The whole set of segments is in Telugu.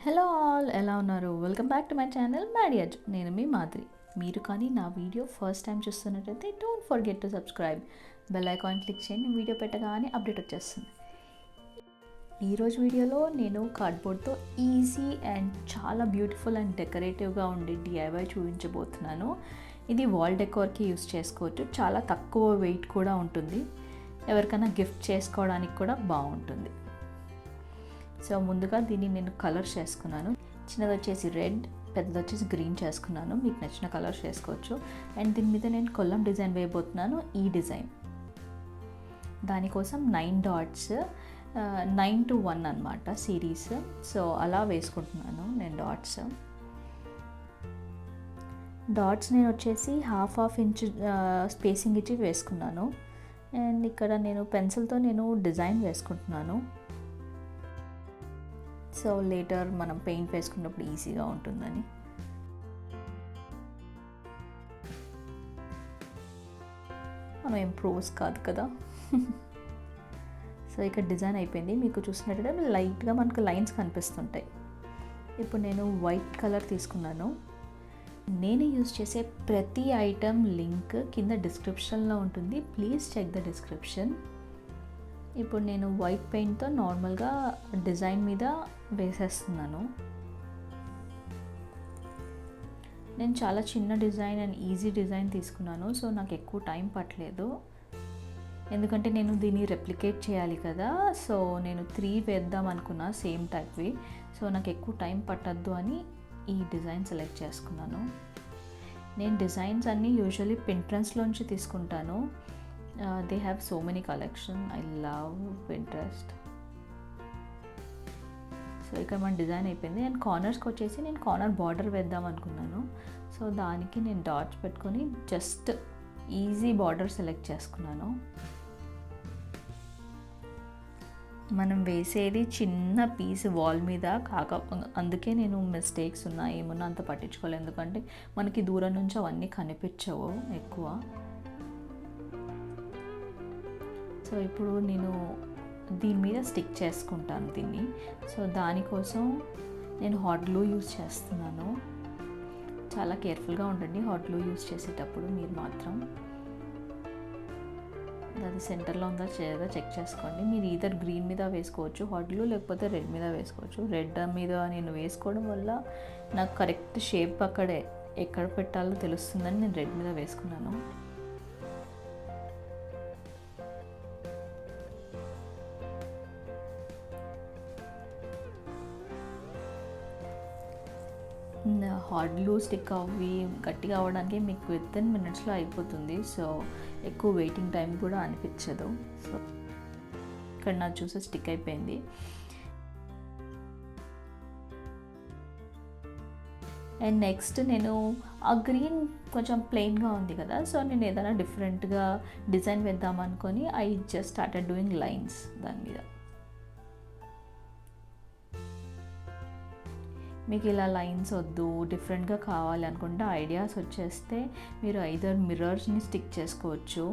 హలో ఆల్, ఎలా ఉన్నారు? Welcome back to my channel MaddyAjuu. నేను మీ మాధురి. మీరు కానీ నా వీడియో ఫస్ట్ టైం చూస్తున్నట్టయితే don't forget to subscribe, bell icon click చేయండి. వీడియో పెట్టగానే అప్డేట్ వచ్చేస్తుంది. ఈరోజు వీడియోలో నేను కార్డ్బోర్డ్తో ఈజీ అండ్ చాలా బ్యూటిఫుల్ అండ్ డెకరేటివ్గా ఉండే DIY చూపించబోతున్నాను. ఇది వాల్ డెకోర్కి యూస్ చేసుకోవచ్చు. చాలా తక్కువ వెయిట్ కూడా ఉంటుంది. ఎవరికైనా గిఫ్ట్ చేసుకోవడానికి కూడా బాగుంటుంది. సో ముందుగా దీన్ని నేను కలర్స్ చేసుకున్నాను. చిన్నది వచ్చేసి రెడ్, పెద్దది వచ్చేసి గ్రీన్ చేసుకున్నాను. మీకు నచ్చిన కలర్స్ చేసుకోవచ్చు. అండ్ దీని మీద నేను కొల్లం డిజైన్ వేయబోతున్నాను. ఈ డిజైన్ దానికోసం 9 డాట్స్, 9 to 1 అనమాట సిరీస్. సో అలా వేసుకుంటున్నాను నేను డాట్స్ నేను వచ్చేసి హాఫ్ ఇంచ్ స్పేసింగ్ ఇచ్చి వేసుకున్నాను. అండ్ ఇక్కడ నేను పెన్సిల్తో నేను డిజైన్ వేసుకుంటున్నాను. సో లేటర్ మనం పెయింట్ వేసుకున్నప్పుడు ఈజీగా ఉంటుందని. మనం ఏం ప్రోస్ కాదు కదా. సో ఇక్కడ డిజైన్ అయిపోయింది. మీకు చూసినట్టయితే లైట్గా మనకు లైన్స్ కనిపిస్తుంటాయి. ఇప్పుడు నేను వైట్ కలర్ తీసుకున్నాను. నేను యూజ్ చేసే ప్రతి ఐటమ్ లింక్ కింద డిస్క్రిప్షన్లో ఉంటుంది. Please check the description. ఇప్పుడు నేను వైట్ పెయింట్తో నార్మల్గా డిజైన్ మీద వేసేస్తున్నాను. నేను చాలా చిన్న డిజైన్ అండ్ ఈజీ డిజైన్ తీసుకున్నాను. సో నాకు ఎక్కువ టైం పట్టలేదు, ఎందుకంటే నేను దీన్ని రెప్లికేట్ చేయాలి కదా. సో నేను 3 వేద్దాం అనుకున్నా సేమ్ టైప్వి. సో నాకు ఎక్కువ టైం పట్టద్దు అని ఈ డిజైన్ సెలెక్ట్ చేసుకున్నాను. నేను డిజైన్స్ అన్నీ యూజువల్లీ పింట్రెస్ట్లోంచి తీసుకుంటాను. They have so many collection. I love Pinterest. So ఇక్కడ మన డిజైన్ అయిపోయింది. అండ్ కార్నర్స్కి వచ్చేసి నేను కార్నర్ బార్డర్ వేద్దాం అనుకున్నాను. సో దానికి నేను డాట్స్ పెట్టుకొని జస్ట్ ఈజీ బార్డర్ సెలెక్ట్ చేసుకున్నాను. మనం వేసేది చిన్న పీస్ వాల్ మీద అందుకే నేను మిస్టేక్స్ ఉన్నా ఏమున్నా అంత పట్టించుకోలేదు, ఎందుకంటే మనకి దూరం నుంచి అవన్నీ కనిపించవు ఎక్కువ. సో ఇప్పుడు నేను దీని మీద స్టిక్ చేసుకుంటాను దీన్ని. సో దానికోసం నేను హాట్ గ్లూ యూజ్ చేస్తున్నాను. చాలా కేర్ఫుల్గా ఉండండి హాట్ గ్లూ యూజ్ చేసేటప్పుడు. మీరు మాత్రం అది సెంటర్లో ఉందా చేయదా చెక్ చేసుకోండి. మీరు ఈధర్ గ్రీన్ మీద వేసుకోవచ్చు హాట్ గ్లూ, లేకపోతే రెడ్ మీద వేసుకోవచ్చు. రెడ్ మీద నేను వేసుకోవడం వల్ల నాకు కరెక్ట్ షేప్ అక్కడే ఎక్కడ పెట్టాలో తెలుస్తుందని నేను రెడ్ మీద వేసుకున్నాను. హాట్ గ్లూ స్టిక్ అవి గట్టిగా అవ్వడానికి మీకు వితిన్ మినిట్స్లో అయిపోతుంది. సో ఎక్కువ వెయిటింగ్ టైం కూడా అనిపించదు. సో ఇక్కడ నాకు చూసే స్టిక్ అయిపోయింది. అండ్ నెక్స్ట్ నేను ఆ గ్రీన్ కొంచెం ప్లెయిన్గా ఉంది కదా, సో నేను ఏదైనా డిఫరెంట్గా డిజైన్ వేద్దాం అనుకొని I just started doing lines దాని మీద. మీకు ఇలా లైన్స్ వద్దు, డిఫరెంట్గా కావాలి అనుకుంటే ఐడియాస్ వచ్చేస్తే మీరు ఐదర్ మిర్రర్స్ని స్టిక్ చేసుకోవచ్చు,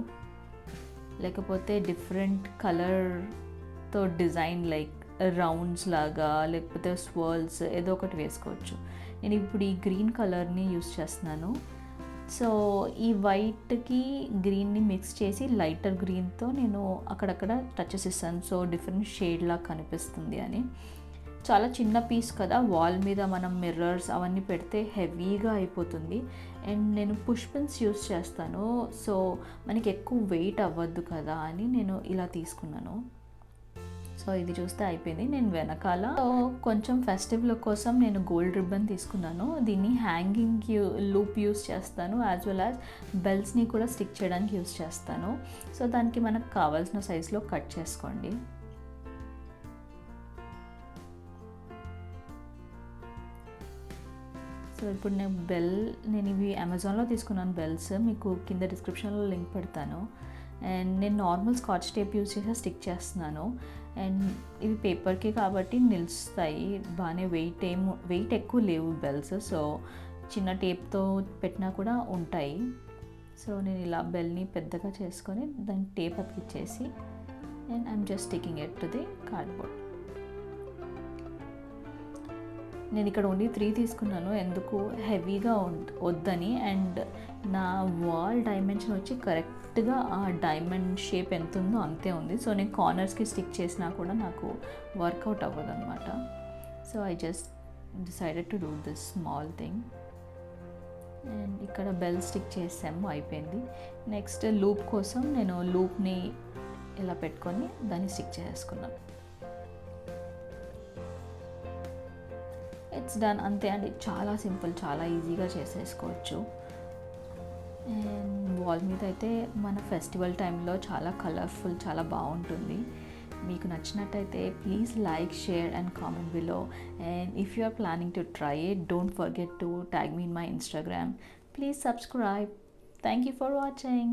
లేకపోతే డిఫరెంట్ కలర్తో డిజైన్ లైక్ రౌండ్స్ లాగా, లేకపోతే స్వర్ల్స్ ఏదో ఒకటి వేసుకోవచ్చు. నేను ఇప్పుడు ఈ గ్రీన్ కలర్ని యూస్ చేస్తున్నాను. సో ఈ వైట్కి గ్రీన్ని మిక్స్ చేసి లైటర్ గ్రీన్తో నేను అక్కడక్కడ టచెస్ ఇస్తాను. సో డిఫరెంట్ షేడ్ లాగా కనిపిస్తుంది అని. చాలా చిన్న పీస్ కదా, వాల్ మీద మనం మిర్రర్స్ అవన్నీ పెడితే హెవీగా అయిపోతుంది. అండ్ నేను పుష్ పిన్స్ యూస్ చేస్తాను. సో మనకి ఎక్కువ వెయిట్ అవ్వద్దు కదా అని నేను ఇలా తీసుకున్నాను. సో ఇది చూస్తే అయిపోయింది. నేను వెనకాల కొంచెం ఫెస్టివ్ లుక్ కోసం నేను గోల్డ్ రిబ్బన్ తీసుకున్నాను. దీన్ని హ్యాంగింగ్ లూప్ యూస్ చేస్తాను, యాజ్ వెల్ యాజ్ బెల్స్ని కూడా స్టిక్ చేయడానికి యూస్ చేస్తాను. సో దానికి మనకు కావాల్సిన సైజులో కట్ చేసుకోండి. సో ఇప్పుడు నేను ఇవి అమెజాన్లో తీసుకున్నాను బెల్స్. మీకు కింద డిస్క్రిప్షన్లో లింక్ పెడతాను. అండ్ నేను నార్మల్ స్కాచ్ టేప్ యూజ్ చేసి స్టిక్ చేస్తున్నాను. అండ్ ఇవి పేపర్కి కాబట్టి నిలుస్తాయి బాగానే. వెయిట్ ఎక్కువ లేవు బెల్స్. సో చిన్న టేప్తో పెట్టినా కూడా ఉంటాయి. సో నేను ఇలా బెల్ని పెద్దగా చేసుకొని దాన్ని టేప్ అతికిచ్చేసి and I'm just sticking it to the cardboard. నేను ఇక్కడ ఓన్లీ 3 తీసుకున్నాను, ఎందుకు హెవీగా వద్దని. అండ్ నా వాల్ డైమెన్షన్ వచ్చి కరెక్ట్గా ఆ డైమండ్ షేప్ ఎంత ఉందో అంతే ఉంది. సో నేను కార్నర్స్కి స్టిక్ చేసినా కూడా నాకు వర్కౌట్ అవ్వదు అనమాట. So I just decided to do this small thing. And ఇక్కడ బెల్ స్టిక్ చేసాము, అయిపోయింది. నెక్స్ట్ లూప్ కోసం నేను లూప్ని ఇలా పెట్టుకొని దాన్ని స్టిక్ చేసుకున్నాను. ఇట్స్ డన్, అంతే అండి. చాలా సింపుల్, చాలా ఈజీగా చేసేసుకోవచ్చు. అండ్ వాల్ మీద అయితే మన ఫెస్టివల్ టైంలో చాలా కలర్ఫుల్, చాలా బాగుంటుంది. మీకు నచ్చినట్టయితే please like, share and comment below. And if you are planning to try it, don't forget to tag me in my Instagram. Please subscribe. Thank you for watching.